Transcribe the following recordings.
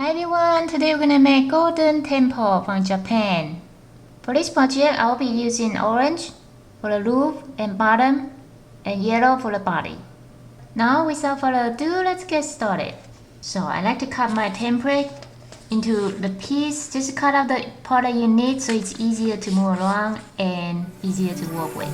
Hi everyone, today we're gonna make golden temple from Japan. For this project, I'll be using orange for the roof and bottom and yellow for the body. Now without further ado, let's get started. So I like to cut my template into the piece. Just cut out the part that you need so it's easier to move around and easier to work with.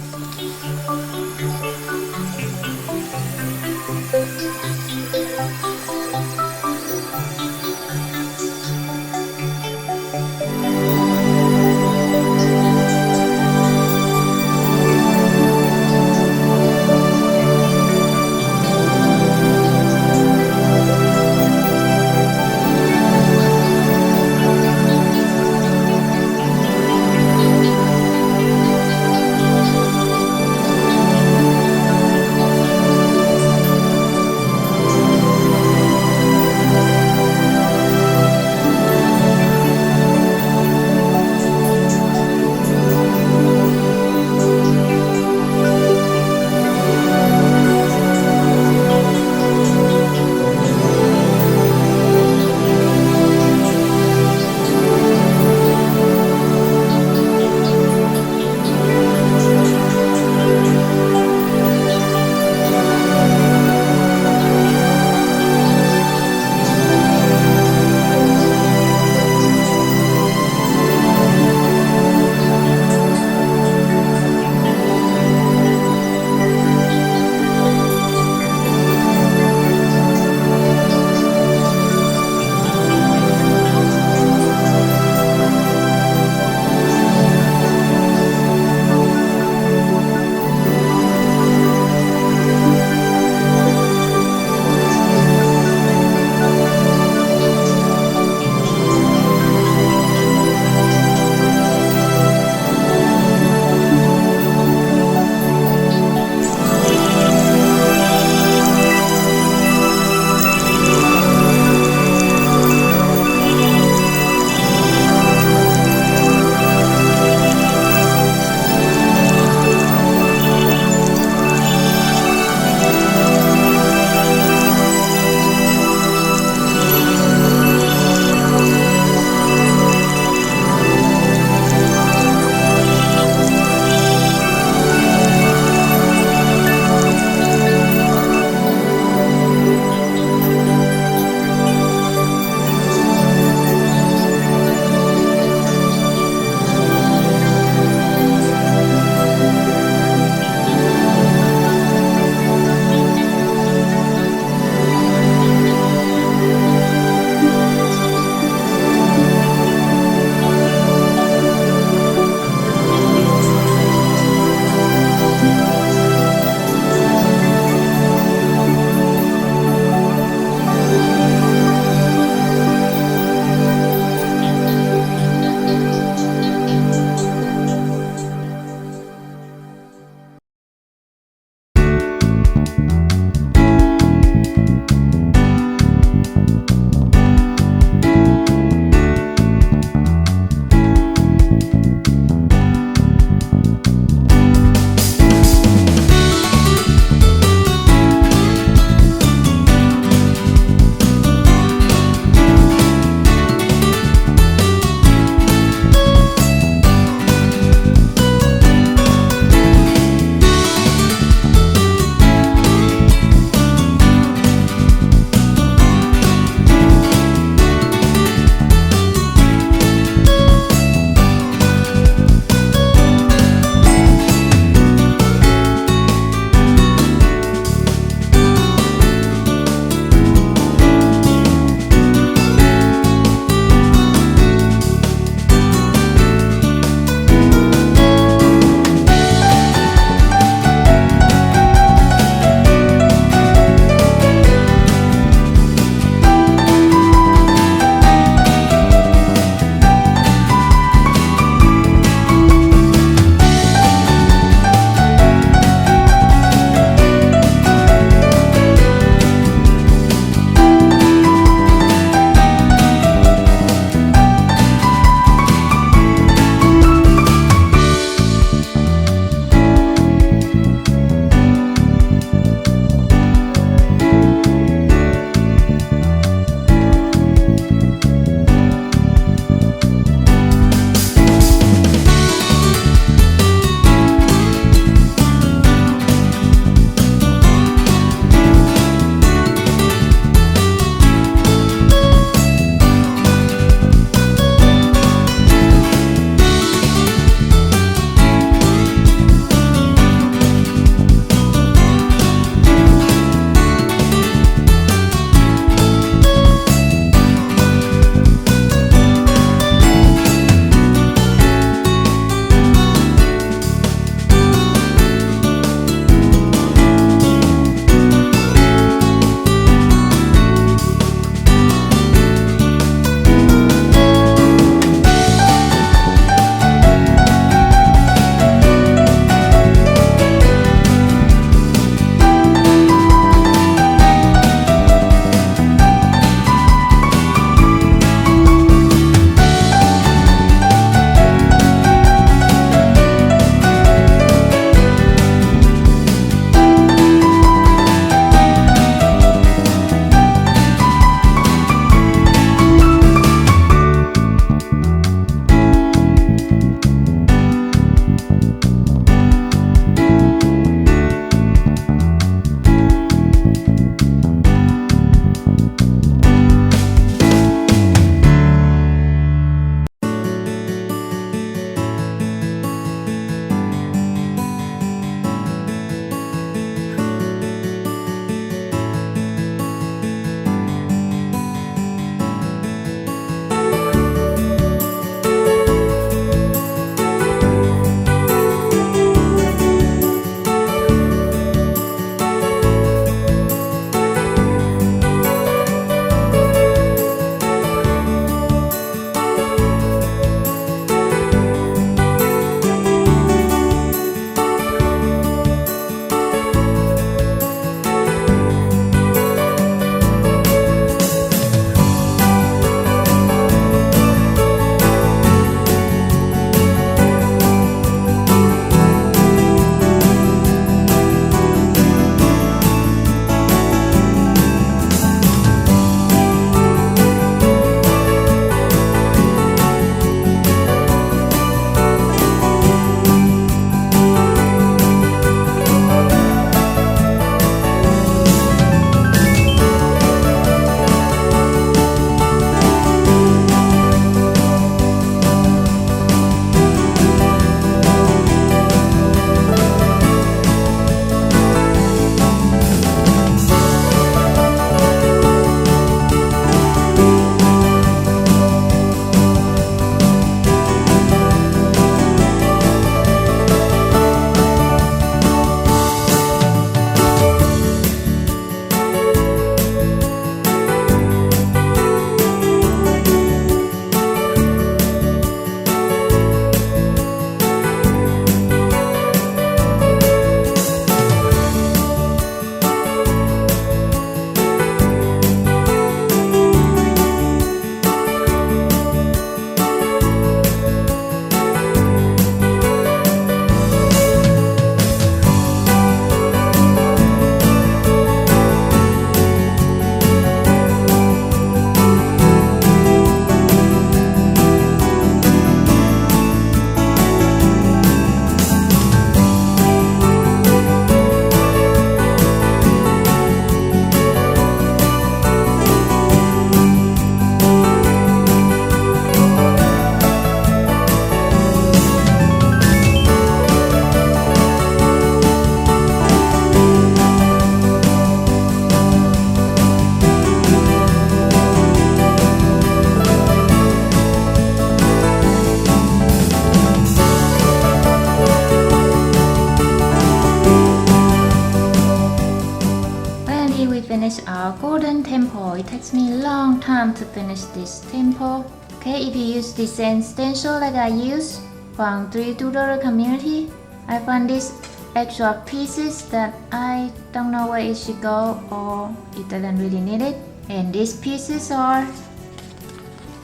finish this temple. Okay, if you use the same stencil like I use from 3 tutorial community, I found these extra pieces that I don't know where it should go or it doesn't really need it. And these pieces are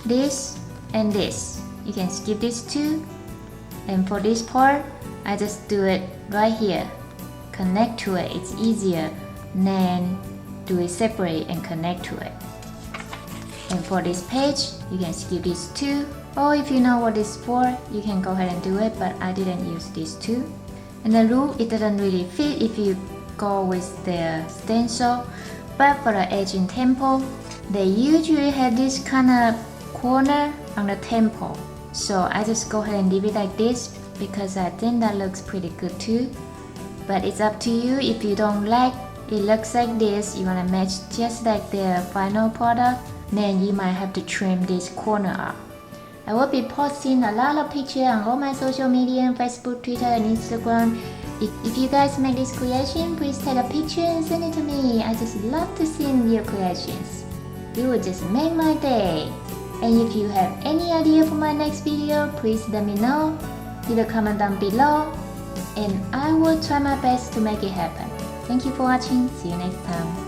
this and this. You can skip this too. And for this part, I just do it right here. Connect to it, it's easier than do it separate and connect to it. And for this page, you can skip this too. Or if you know what it's for, you can go ahead and do it, but I didn't use this too. And the roof, it doesn't really fit if you go with the stencil. But for the edge in temple, they usually have this kind of corner on the temple. So I just go ahead and leave it like this because I think that looks pretty good too. But it's up to you. If you don't like it looks like this, you want to match just like the final product, then you might have to trim this corner up. I will be posting a lot of pictures on all my social media, Facebook, Twitter and Instagram. If you guys make this creation, please take a picture and send it to me. I just love to see your creations. You will just make my day. And if you have any idea for my next video, please let me know. Leave a comment down below and I will try my best to make it happen. Thank you for watching. See you next time.